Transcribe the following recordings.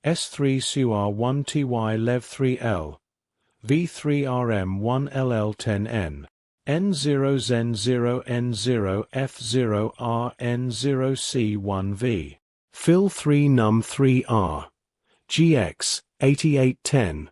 S3CR1TY Lev3L, V3RM1LL10N, N0N0F0RN0C1V, Phil3num3R, GX8810,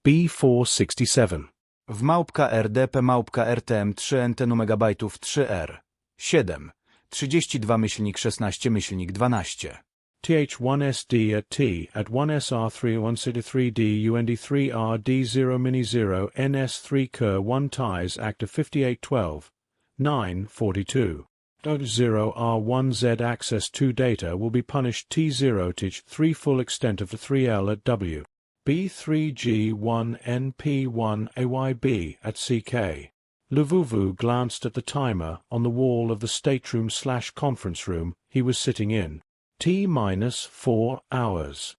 B467. W małpka RDP małpka RTM 3 NT megabajtów 3R 7 32-16-12 TH1SD at T at 1SR3163D UND3RD0 Mini 0 NS3 Cur 1 ties active 5812 942. 0R1Z access to data will be punished T0 TH 3 full extent of the 3L at W. B3G1NP1AYB at CK. Luvuvu glanced at the timer on the wall of the stateroom/conference room he was sitting in. T-4 hours.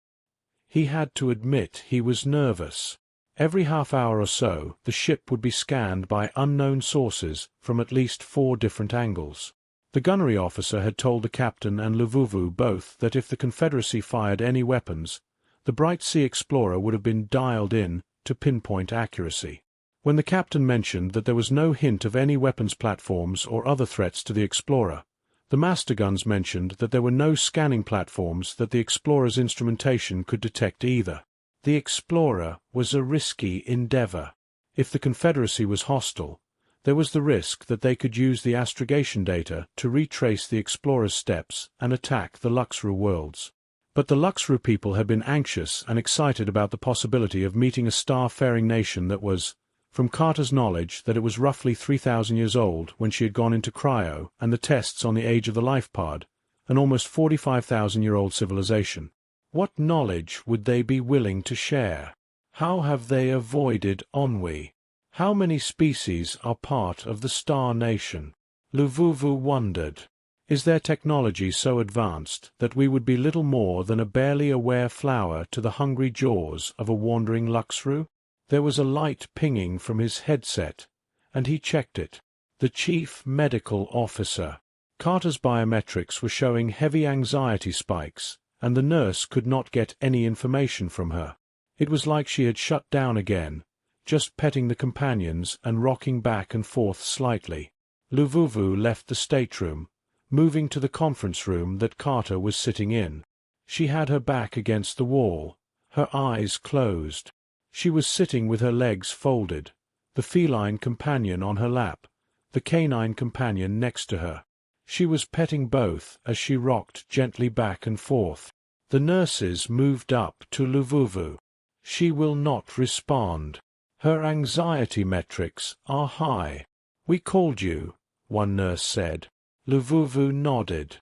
He had to admit he was nervous. Every half hour or so, the ship would be scanned by unknown sources from at least 4 different angles. The gunnery officer had told the captain and Luvuvu both that if the Confederacy fired any weapons, the Bright Sea Explorer would have been dialed in to pinpoint accuracy. When the captain mentioned that there was no hint of any weapons platforms or other threats to the Explorer, the master guns mentioned that there were no scanning platforms that the Explorer's instrumentation could detect either. The Explorer was a risky endeavor. If the Confederacy was hostile, there was the risk that they could use the astrogation data to retrace the Explorer's steps and attack the Luxru worlds. But the Luxru people had been anxious and excited about the possibility of meeting a star-faring nation that was, from Carter's knowledge that it was roughly 3,000 years old when she had gone into cryo and the tests on the age of the life pod, an almost 45,000-year-old civilization. What knowledge would they be willing to share? How have they avoided ennui? How many species are part of the Star Nation? Luvuvu wondered. Is their technology so advanced that we would be little more than a barely aware flower to the hungry jaws of a wandering Luxru? There was a light pinging from his headset, and he checked it. The chief medical officer. Carter's biometrics were showing heavy anxiety spikes, and the nurse could not get any information from her. It was like she had shut down again, just petting the companions and rocking back and forth slightly. Luvuvu left the stateroom, moving to the conference room that Carter was sitting in. She had her back against the wall, her eyes closed. She was sitting with her legs folded, the feline companion on her lap, the canine companion next to her. She was petting both as she rocked gently back and forth. The nurses moved up to Luvuvu. She will not respond. Her anxiety metrics are high. We called you, one nurse said. Luvuvu nodded.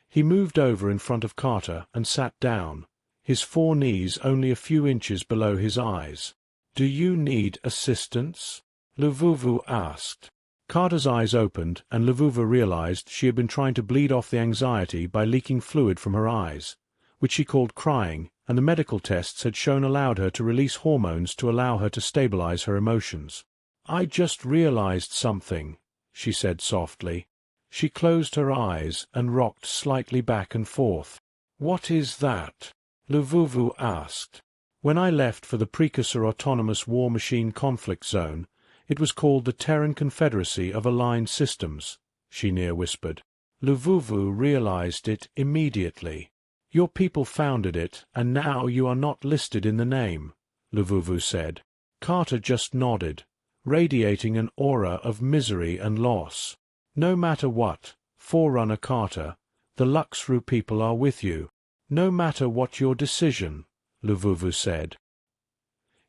He moved over in front of Carter and sat down, his 4 knees only a few inches below his eyes. "Do you need assistance?" Luvuvu asked. Carter's eyes opened, and Luvuvu realized she had been trying to bleed off the anxiety by leaking fluid from her eyes, which she called crying, and the medical tests had shown allowed her to release hormones to allow her to stabilize her emotions. "I just realized something," she said softly. She closed her eyes and rocked slightly back and forth. "What is that?" Luvuvu asked. "When I left for the Precursor Autonomous War Machine Conflict Zone, it was called the Terran Confederacy of Aligned Systems," she near whispered. Luvuvu realized it immediately. "Your people founded it, and now you are not listed in the name," Luvuvu said. Carter just nodded, radiating an aura of misery and loss. "No matter what, Forerunner Carter, the Luxru people are with you. No matter what your decision," Luvuvu said.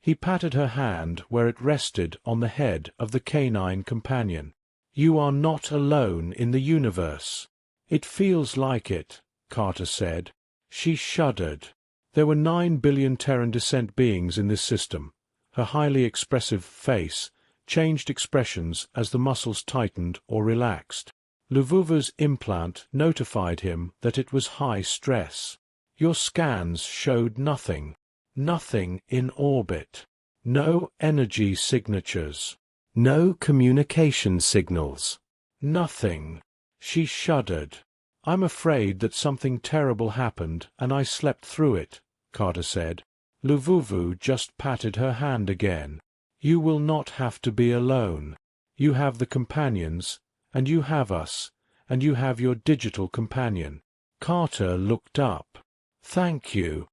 He patted her hand where it rested on the head of the canine companion. "You are not alone in the universe." "It feels like it," Carter said. She shuddered. There were 9 billion Terran descent beings in this system. Her highly expressive face changed expressions as the muscles tightened or relaxed. Luvuvu's implant notified him that it was high stress. "Your scans showed nothing. Nothing in orbit. No energy signatures. No communication signals. Nothing." She shuddered. "I'm afraid that something terrible happened and I slept through it," Carter said. Luvuvu just patted her hand again. "You will not have to be alone. You have the companions, and you have us, and you have your digital companion." Carter looked up. "Thank you."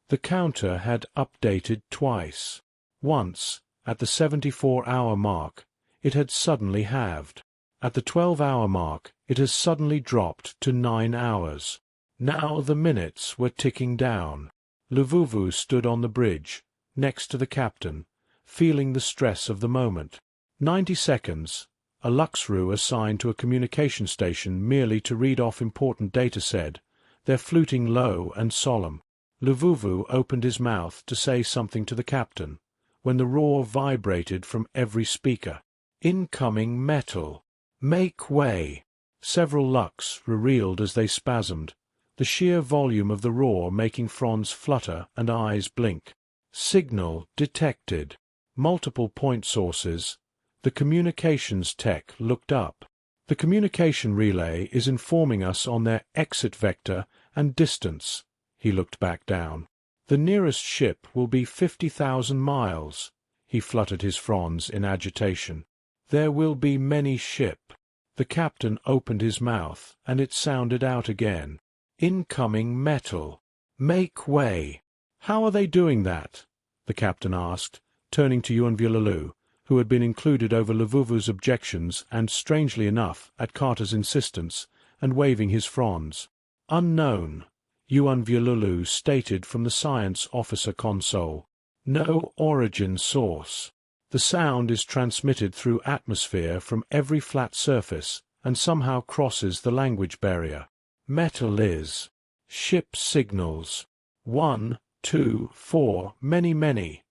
The counter had updated twice. Once, at the 74-hour mark, it had suddenly halved. At the 12-hour mark, it has suddenly dropped to 9 hours. Now the minutes were ticking down. Luvuvu stood on the bridge, next to the captain, feeling the stress of the moment. 90 seconds, a Luxru assigned to a communication station merely to read off important data said, their fluting low and solemn. Luvuvu opened his mouth to say something to the captain, when the roar vibrated from every speaker. "Incoming metal! Make way!" Several Lux reeled as they spasmed, the sheer volume of the roar making fronds flutter and eyes blink. "Signal detected. Multiple point sources." The communications tech looked up. "The communication relay is informing us on their exit vector and distance." He looked back down. "The nearest ship will be 50,000 miles." He fluttered his fronds in agitation. "There will be many ship." The captain opened his mouth, and it sounded out again. "Incoming metal. Make way." "How are they doing that?" the captain asked, turning to Yuanvulalulu, who had been included over Luvuvu's objections and, strangely enough, at Carter's insistence, and waving his fronds. "Unknown," Yuanvulalulu stated from the science officer console. "No origin source. The sound is transmitted through atmosphere from every flat surface and somehow crosses the language barrier. Metal is. Ship signals. 1, 2, 4, many.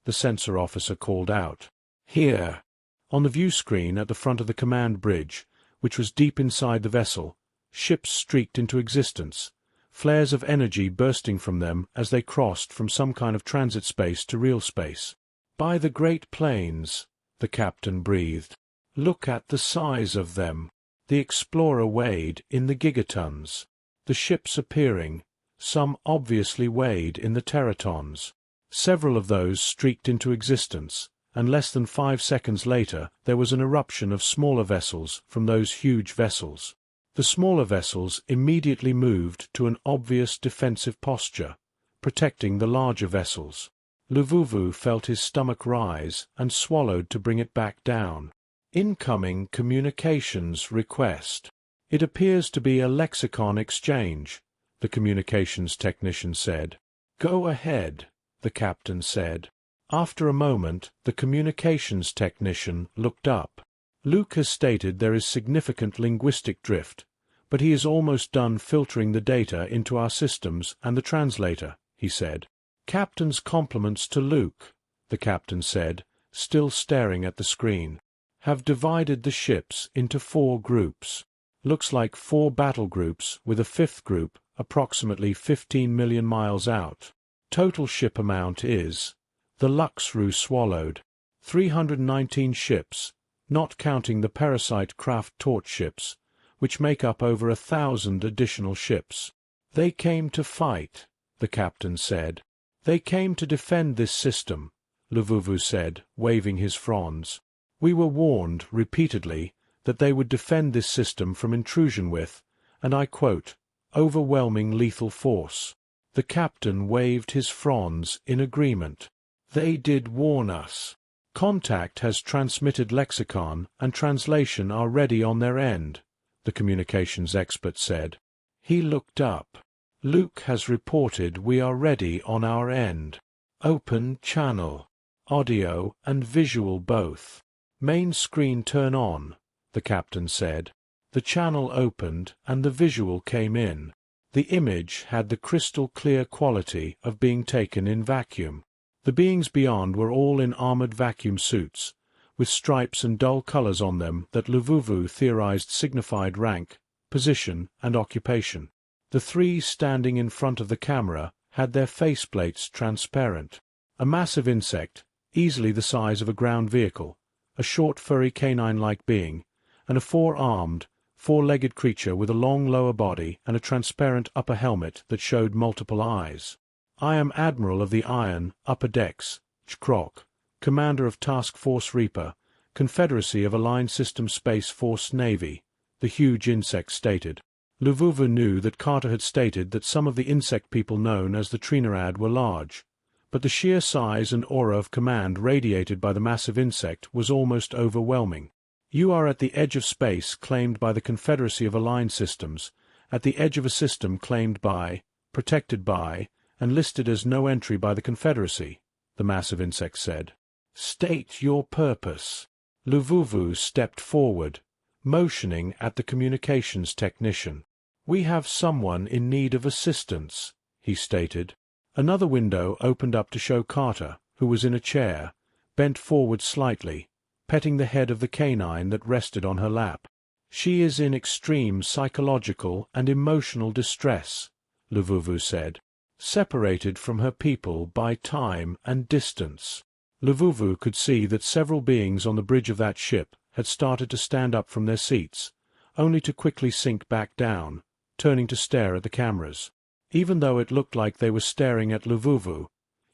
The sensor officer called out. "Here." On the view screen at the front of the command bridge, which was deep inside the vessel, ships streaked into existence, flares of energy bursting from them as they crossed from some kind of transit space to real space. "By the Great Plains," the captain breathed. "Look at the size of them." The Explorer weighed in the gigatons. The ships appearing, some obviously weighed in the teratons. Several of those streaked into existence, and less than 5 seconds later there was an eruption of smaller vessels from those huge vessels. The smaller vessels immediately moved to an obvious defensive posture, protecting the larger vessels. Luvuvu felt his stomach rise and swallowed to bring it back down. "Incoming communications request. It appears to be a lexicon exchange," the communications technician said. "Go ahead," the captain said. After a moment, the communications technician looked up. "Luke has stated there is significant linguistic drift, but he is almost done filtering the data into our systems and the translator," he said. "Captain's compliments to Luke," the captain said, still staring at the screen. "Have divided the ships into 4 groups. Looks like 4 battle groups with a 5th group approximately 15 million miles out. Total ship amount is," the Luxru swallowed, 319 ships, not counting the parasite craft torch ships, which make up over 1,000 additional ships. "They came to fight," the captain said. "They came to defend this system," Luvuvu said, waving his fronds. "We were warned repeatedly that they would defend this system from intrusion with, and I quote, overwhelming lethal force." The captain waved his fronds in agreement. "They did warn us. Contact has transmitted lexicon and translation are ready on their end," the communications expert said. He looked up. "Luke has reported we are ready on our end. Open channel. Audio and visual both. Main screen turn on," the captain said. The channel opened and the visual came in. The image had the crystal-clear quality of being taken in vacuum. The beings beyond were all in armored vacuum suits, with stripes and dull colors on them that Luvuvu theorized signified rank, position, and occupation. The 3 standing in front of the camera had their faceplates transparent. A massive insect, easily the size of a ground vehicle, a short furry canine-like being, and a 4-armed, 4-legged creature with a long lower body and a transparent upper helmet that showed multiple eyes. I am Admiral of the Iron, Upper Decks, Ch.41, Commander of Task Force Reaper, Confederacy of Aligned System Space Force Navy, the huge insect stated. Luvuvu knew that Carter had stated that some of the insect people known as the Trinidad were large, but the sheer size and aura of command radiated by the massive insect was almost overwhelming. You are at the edge of space claimed by the Confederacy of Aligned Systems, at the edge of a system claimed by, protected by, and listed as no entry by the Confederacy, the massive insect said. State your purpose. Luvuvu stepped forward, motioning at the communications technician. We have someone in need of assistance, he stated. Another window opened up to show Carter, who was in a chair, bent forward slightly, petting the head of the canine that rested on her lap. She is in extreme psychological and emotional distress, Luvuvu said, separated from her people by time and distance. Luvuvu could see that several beings on the bridge of that ship had started to stand up from their seats, only to quickly sink back down, turning to stare at the cameras. Even though it looked like they were staring at Luvuvu,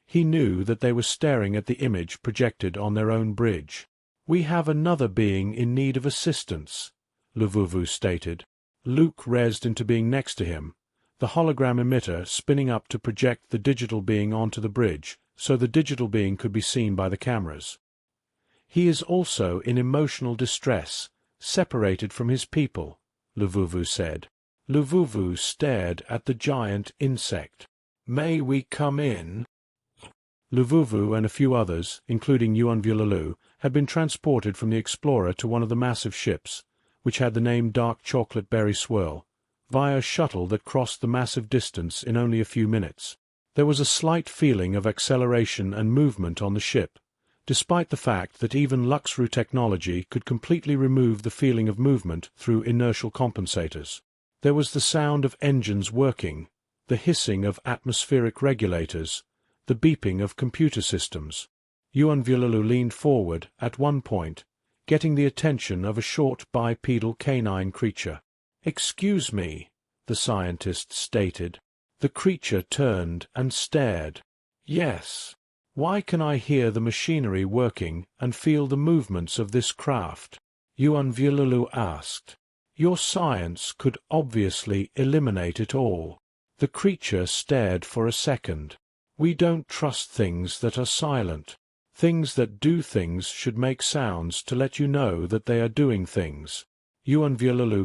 he knew that they were staring at the image projected on their own bridge. We have another being in need of assistance, Luvuvu stated. Luke rezzed into being next to him, the hologram emitter spinning up to project the digital being onto the bridge, so the digital being could be seen by the cameras. He is also in emotional distress, separated from his people, Luvuvu said. Luvuvu stared at the giant insect. May we come in? Luvuvu and a few others, including Yuan had been transported from the Explorer to one of the massive ships, which had the name Dark Chocolate Berry Swirl, via a shuttle that crossed the massive distance in only a few minutes. There was a slight feeling of acceleration and movement on the ship, despite the fact that even Luxru technology could completely remove the feeling of movement through inertial compensators. There was the sound of engines working, the hissing of atmospheric regulators, the beeping of computer systems. Yuan leaned forward, at one point, getting the attention of a short bipedal canine creature. "Excuse me," the scientist stated. The creature turned and stared. "Yes. Why can I hear the machinery working and feel the movements of this craft?" Yuan asked. "Your science could obviously eliminate it all." The creature stared for a second. "We don't trust things that are silent. Things that do things should make sounds to let you know that they are doing things." Yuan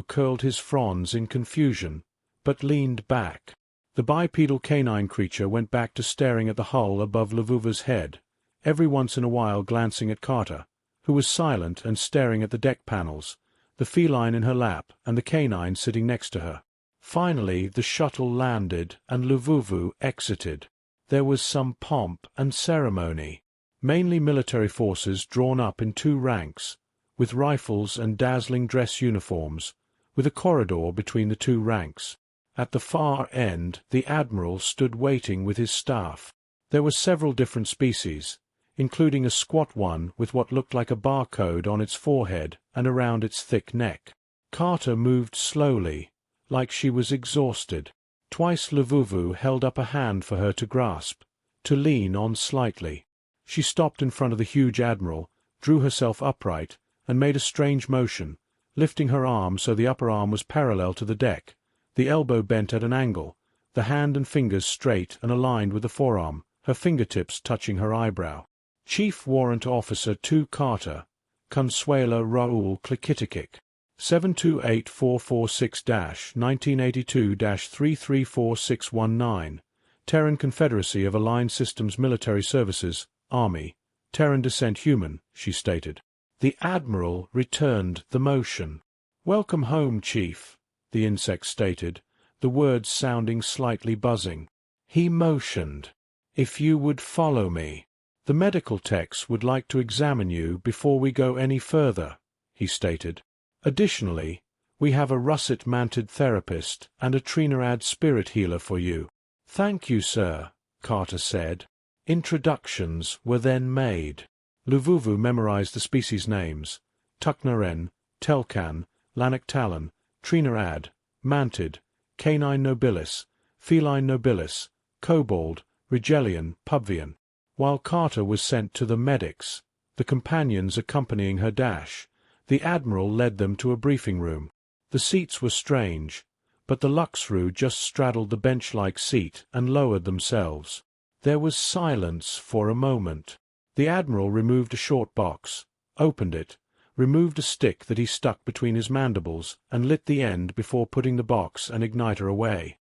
curled his fronds in confusion, but leaned back. The bipedal canine creature went back to staring at the hull above Luvuvu's head, every once in a while glancing at Carter, who was silent and staring at the deck panels, the feline in her lap and the canine sitting next to her. Finally the shuttle landed and Luvuvu exited. There was some pomp and ceremony. Mainly military forces drawn up in two ranks, with rifles and dazzling dress uniforms, with a corridor between the two ranks. At the far end the admiral stood waiting with his staff. There were several different species, including a squat one with what looked like a barcode on its forehead and around its thick neck. Carter moved slowly, like she was exhausted. Twice Luvuvu held up a hand for her to grasp, to lean on slightly. She stopped in front of the huge admiral, drew herself upright, and made a strange motion, lifting her arm so the upper arm was parallel to the deck, the elbow bent at an angle, the hand and fingers straight and aligned with the forearm, her fingertips touching her eyebrow. Chief Warrant Officer 2 Carter, Consuela Raul Klikitikik, 728446-1982-334619, Terran Confederacy of Aligned Systems Military Services, Army, Terran Descent Human, she stated. The Admiral returned the motion. "Welcome home, Chief," the insect stated, the words sounding slightly buzzing. He motioned. "If you would follow me. The medical techs would like to examine you before we go any further," he stated. "Additionally, we have a russet-manted therapist and a Trinidad spirit healer for you." "Thank you, sir," Carter said. Introductions were then made. Luvuvu memorized the species names: Tuknaren, Telkan, Lanaktalan, Trinidad, Mantid, Canine nobilis, Feline nobilis, Kobold, Rigelian, Pubvian. While Carter was sent to the medics, the companions accompanying her dash, the Admiral led them to a briefing room. The seats were strange, but the Luxru just straddled the bench-like seat and lowered themselves. There was silence for a moment. The Admiral removed a short box, opened it, removed a stick that he stuck between his mandibles, and lit the end before putting the box and igniter away.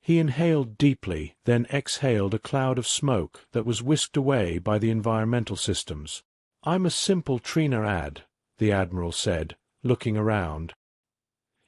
He inhaled deeply, then exhaled a cloud of smoke that was whisked away by the environmental systems. "I'm a simple Trina ad," the Admiral said, looking around.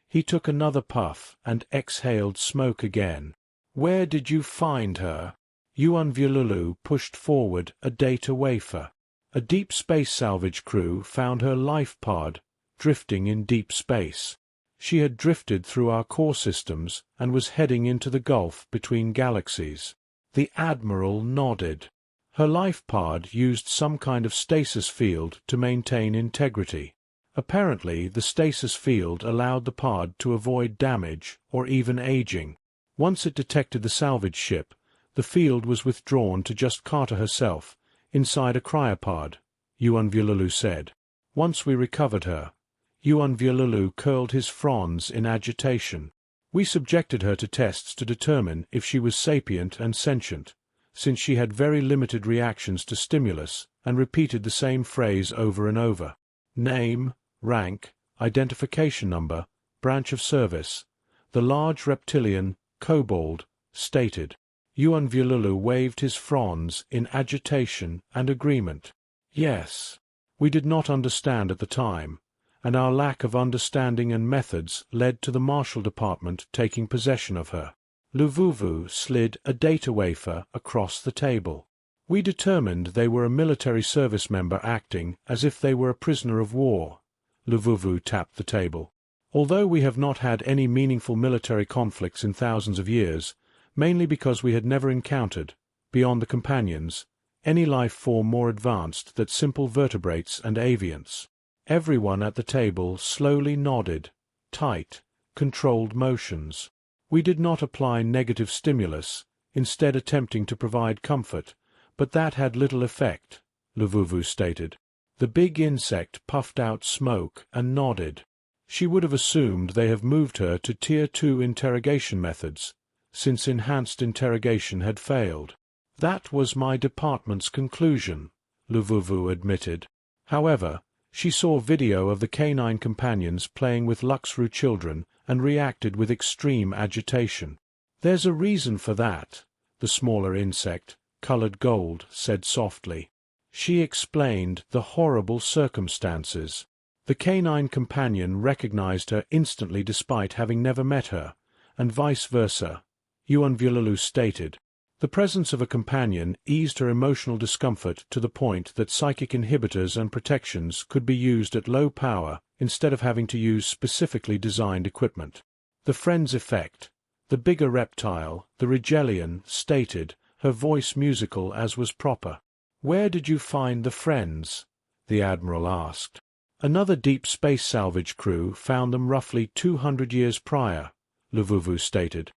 He took another puff and exhaled smoke again. "Where did you find her?" Yuan Vululu pushed forward a data wafer. A deep space salvage crew found her life pod drifting in deep space. She had drifted through our core systems and was heading into the gulf between galaxies. The Admiral nodded. Her life pod used some kind of stasis field to maintain integrity. Apparently, the stasis field allowed the pod to avoid damage or even aging. Once it detected the salvage ship, the field was withdrawn to just Carter herself, inside a cryopod, Yuan Vululu said. Once we recovered her, Yuan Vululu curled his fronds in agitation. We subjected her to tests to determine if she was sapient and sentient, since she had very limited reactions to stimulus and repeated the same phrase over and over. Name, rank, identification number, branch of service. The large reptilian, kobold, stated. Yuan Vululu waved his fronds in agitation and agreement. Yes. We did not understand at the time, and our lack of understanding and methods led to the Marshal Department taking possession of her. Luvuvu slid a data wafer across the table. We determined they were a military service member acting as if they were a prisoner of war. Luvuvu tapped the table. Although we have not had any meaningful military conflicts in thousands of years, mainly because we had never encountered, beyond the companions, any life form more advanced than simple vertebrates and avians. Everyone at the table slowly nodded, tight, controlled motions. We did not apply negative stimulus, instead attempting to provide comfort, but that had little effect, Luvuvu stated. The big insect puffed out smoke and nodded. She would have assumed they have moved her to Tier 2 interrogation methods, since enhanced interrogation had failed. That was my department's conclusion, Luvuvu admitted. However, she saw video of the canine companions playing with Luxru children and reacted with extreme agitation. "There's a reason for that," the smaller insect, colored gold, said softly. She explained the horrible circumstances. The canine companion recognized her instantly despite having never met her, and vice versa, Yuan Vululu stated. The presence of a companion eased her emotional discomfort to the point that psychic inhibitors and protections could be used at low power instead of having to use specifically designed equipment. The friend's effect. The bigger reptile, the Rigelian, stated, her voice musical as was proper. "Where did you find the friends?" the Admiral asked. "Another deep space salvage crew found them roughly 200 years prior," Luvuvu stated.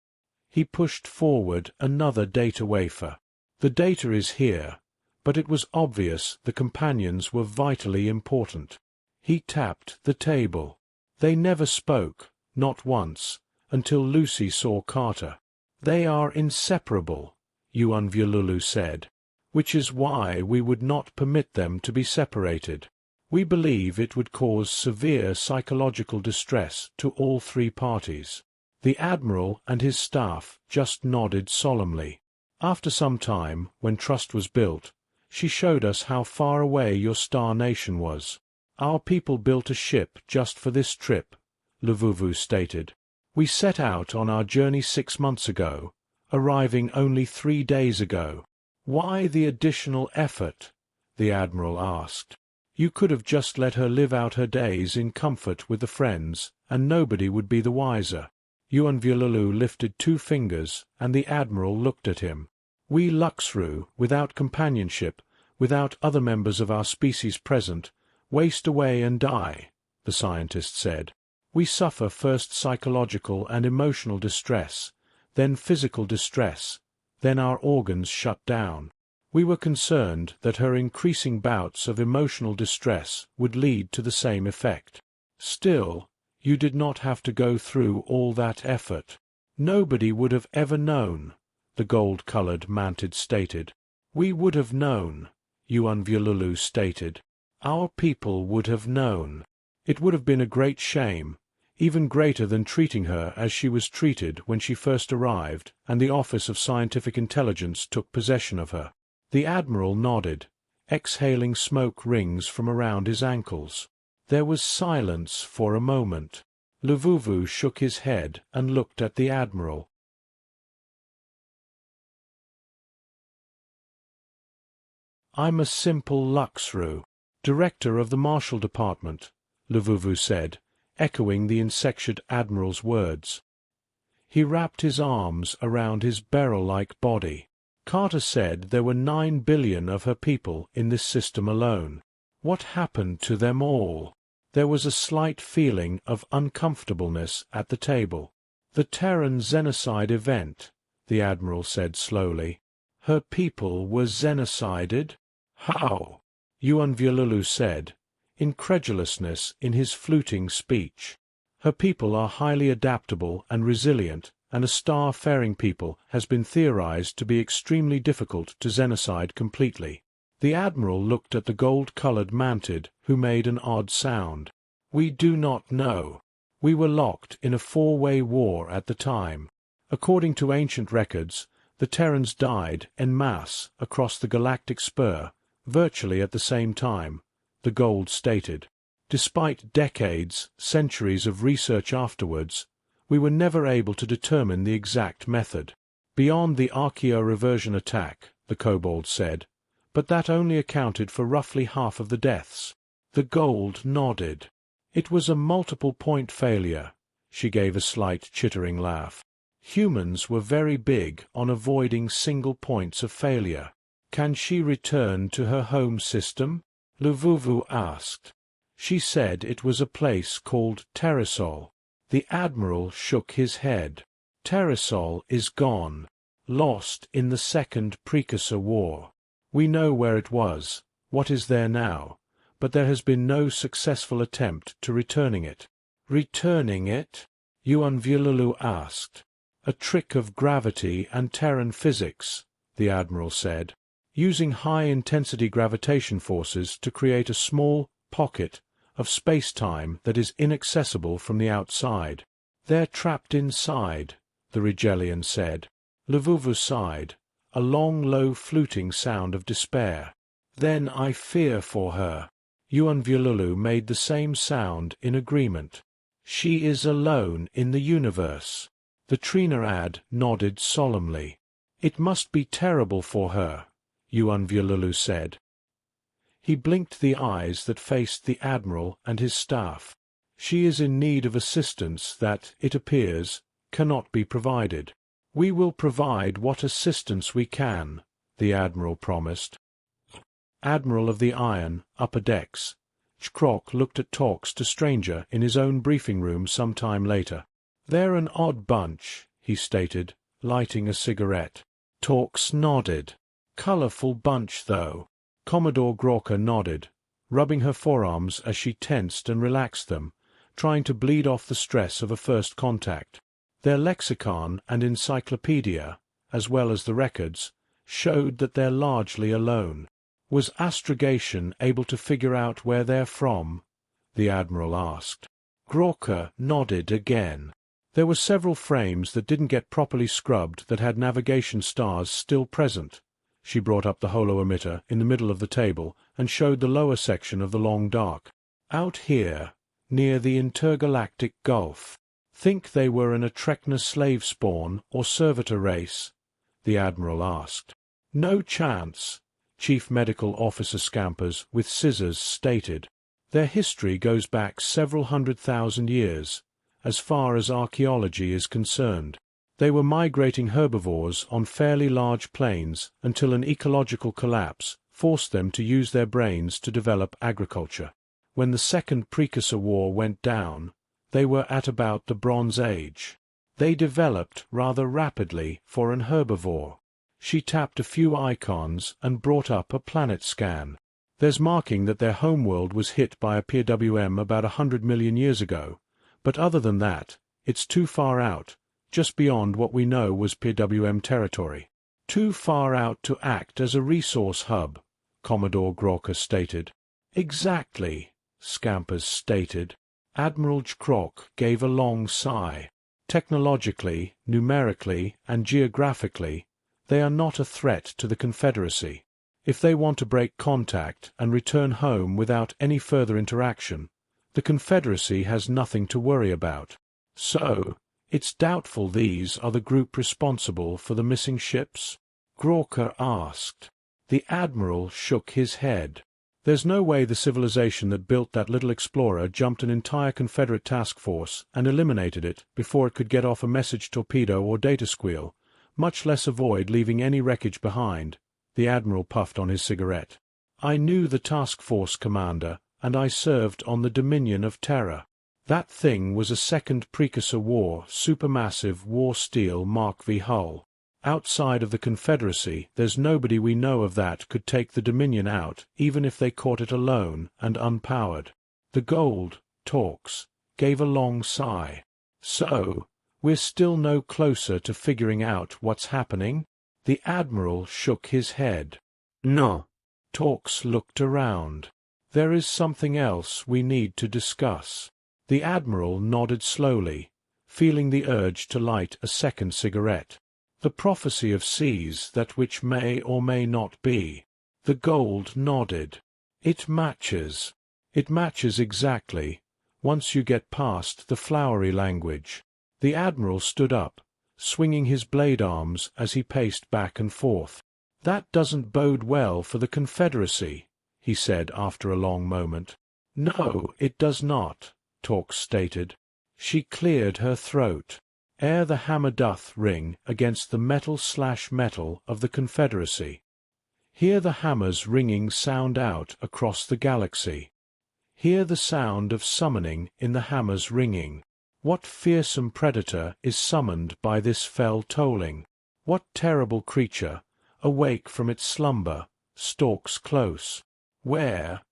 He pushed forward another data wafer. "The data is here, but it was obvious the companions were vitally important." He tapped the table. "They never spoke, not once, until Lucy saw Carter. They are inseparable," Yuan Vululu said, "which is why we would not permit them to be separated. We believe it would cause severe psychological distress to all three parties." The Admiral and his staff just nodded solemnly. After some time, when trust was built, she showed us how far away your star nation was. "Our people built a ship just for this trip," Luvuvu stated. "We set out on our journey 6 months ago, arriving only 3 days ago." "Why the additional effort?" the Admiral asked. "You could have just let her live out her days in comfort with the friends, and nobody would be the wiser." Yuan Vululu lifted 2 fingers, and the Admiral looked at him. "We Luxru, without companionship, without other members of our species present, waste away and die," the scientist said. "We suffer first psychological and emotional distress, then physical distress, then our organs shut down. We were concerned that her increasing bouts of emotional distress would lead to the same effect. Still, you did not have to go through all that effort. Nobody would have ever known, the gold-colored mantid stated. We would have known, Yuanvuilulu stated. Our people would have known. It would have been a great shame, even greater than treating her as she was treated when she first arrived and the Office of Scientific Intelligence took possession of her. The Admiral nodded, exhaling smoke rings from around his ankles. There was silence for a moment. Luvuvu shook his head and looked at the Admiral. "I'm a simple Luxru, Director of the Marshal Department," Luvuvu said, echoing the insectured Admiral's words. He wrapped his arms around his barrel-like body. Carter said there were 9 billion of her people in this system alone. What happened to them all? There was a slight feeling of uncomfortableness at the table. "The Terran Xenocide event," the Admiral said slowly. "Her people were xenocided?" "How?" Yuanvuilulu said, incredulousness in his fluting speech. "Her people are highly adaptable and resilient, and a star-faring people has been theorized to be extremely difficult to xenocide completely." The Admiral looked at the gold-colored mantid, who made an odd sound. "We do not know. We were locked in a 4-way war at the time. According to ancient records, the Terrans died en masse across the galactic spur, virtually at the same time," the gold stated. "Despite decades, centuries of research afterwards, we were never able to determine the exact method. Beyond the archaeoreversion attack," the kobold said, "but that only accounted for roughly half of the deaths." The gold nodded. "It was a multiple-point failure." She gave a slight chittering laugh. "Humans were very big on avoiding single points of failure." "Can she return to her home system?" Luvuvu asked. "She said it was a place called Terrasol." The Admiral shook his head. "Terrasol is gone, lost in the Second Precursor War. We know where it was, what is there now, but there has been no successful attempt to returning it." "Returning it?" Yuanvuilulu asked. "A trick of gravity and Terran physics," the Admiral said, "using high-intensity gravitation forces to create a small pocket of space-time that is inaccessible from the outside." "They're trapped inside," the Rigelian said. Luvuvu sighed, a long, low fluting sound of despair. "Then I fear for her." Yuanvuilulu made the same sound in agreement. "She is alone in the universe." The Trina nodded solemnly. "It must be terrible for her," Yuanvuilulu said. He blinked the eyes that faced the Admiral and his staff. "She is in need of assistance that, it appears, cannot be provided." "We will provide what assistance we can," the Admiral promised. Admiral of the Iron, Upper Decks. Ch.41 looked at Torx to Stranger in his own briefing room some time later. "They're an odd bunch," he stated, lighting a cigarette. Torx nodded. "Colorful bunch, though." Commodore Grawker nodded, rubbing her forearms as she tensed and relaxed them, trying to bleed off the stress of a first contact. Their lexicon and encyclopedia, as well as the records, showed that they're largely alone. "Was astrogation able to figure out where they're from?" the Admiral asked. Grawker nodded again. "There were several frames that didn't get properly scrubbed that had navigation stars still present." She brought up the holo-emitter in the middle of the table and showed the lower section of the long dark. "Out here, near the intergalactic gulf. Think they were an Atrekna slave spawn or servitor race?" the Admiral asked. "No chance," Chief Medical Officer Scampers with scissors stated. "Their history goes back several 100,000 years, as far as archaeology is concerned. They were migrating herbivores on fairly large plains until an ecological collapse forced them to use their brains to develop agriculture. When the Second Precursor War went down, they were at about the Bronze Age. They developed rather rapidly for an herbivore." She tapped a few icons and brought up a planet scan. There's marking that their homeworld was hit by a PWM about 100 million years ago, but other than that, it's too far out, just beyond what we know was PWM territory. Too far out to act as a resource hub, Commodore Grawker stated. Exactly, Scampers stated. Admiral Grok gave a long sigh. Technologically, numerically, and geographically, they are not a threat to the Confederacy. If they want to break contact and return home without any further interaction, the Confederacy has nothing to worry about. So, it's doubtful these are the group responsible for the missing ships? Grawker asked. The Admiral shook his head. There's no way the civilization that built that little explorer jumped an entire Confederate task force and eliminated it before it could get off a message torpedo or data squeal, much less avoid leaving any wreckage behind. The Admiral puffed on his cigarette. I knew the task force commander, and I served on the Dominion of Terror. That thing was a second precursor war, supermassive war steel Mark V hull. Outside of the Confederacy, there's nobody we know of that could take the Dominion out, even if they caught it alone and unpowered. The Gold, Talks, gave a long sigh. So, we're still no closer to figuring out what's happening? The Admiral shook his head. No. Talks looked around. There is something else we need to discuss. The Admiral nodded slowly, feeling the urge to light a second cigarette. The prophecy of seas that which may or may not be. The Gold nodded. It matches. It matches exactly, once you get past the flowery language. The Admiral stood up, swinging his blade arms as he paced back and forth. That doesn't bode well for the Confederacy, he said after a long moment. No, it does not, Talks stated. She cleared her throat. Ere the hammer doth ring against the metal/metal of the Confederacy. Hear the hammer's ringing sound out across the galaxy. Hear the sound of summoning in the hammer's ringing. What fearsome predator is summoned by this fell tolling? What terrible creature, awake from its slumber, stalks close? Where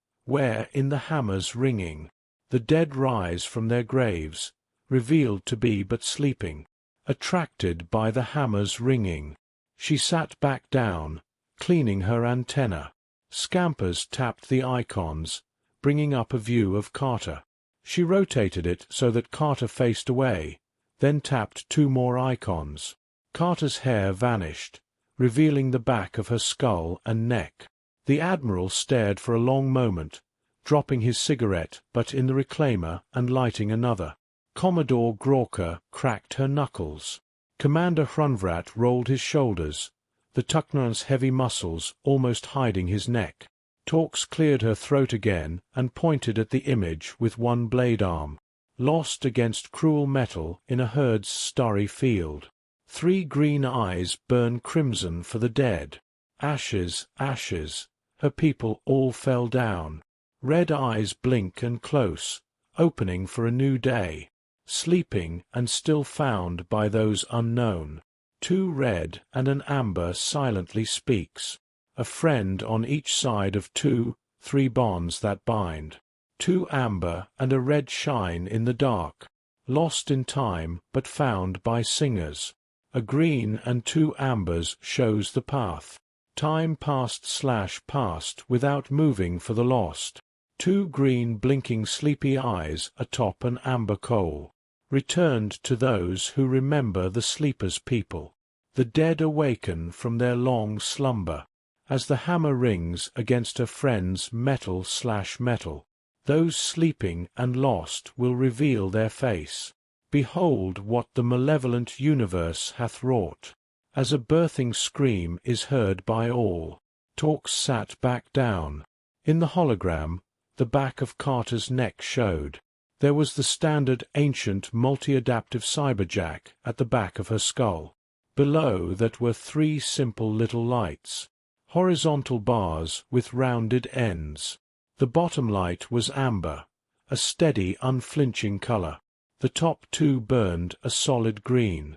in the hammer's ringing? The dead rise from their graves, revealed to be but sleeping, attracted by the hammer's ringing. She sat back down, cleaning her antenna. Scampers tapped the icons, bringing up a view of Carter. She rotated it so that Carter faced away, then tapped 2 more icons. Carter's hair vanished, revealing the back of her skull and neck. The Admiral stared for a long moment, dropping his cigarette but in the reclaimer and lighting another. Commodore Grawker cracked her knuckles. Commander Hrunvrat rolled his shoulders, the Tucknar's heavy muscles almost hiding his neck. Talks cleared her throat again and pointed at the image with one blade arm. Lost against cruel metal in a herd's starry field. 3 green eyes burn crimson for the dead. Ashes, ashes, her people all fell down. Red eyes blink and close, opening for a new day. Sleeping and still found by those unknown. 2 red and an amber silently speaks. A friend on each side of 2, 3 bonds that bind. 2 amber and a red shine in the dark. Lost in time but found by singers. A green and 2 ambers shows the path. Time past/past without moving for the lost. 2 green blinking sleepy eyes atop an amber coal. Returned to those who remember the sleeper's people. The dead awaken from their long slumber. As the hammer rings against a friend's metal/metal, those sleeping and lost will reveal their face. Behold what the malevolent universe hath wrought. As a birthing scream is heard by all. Talks sat back down. In the hologram, the back of Carter's neck showed. There was the standard ancient multi-adaptive cyberjack at the back of her skull. Below that were 3 simple little lights. Horizontal bars with rounded ends. The bottom light was amber, a steady, unflinching color. The top 2 burned a solid green.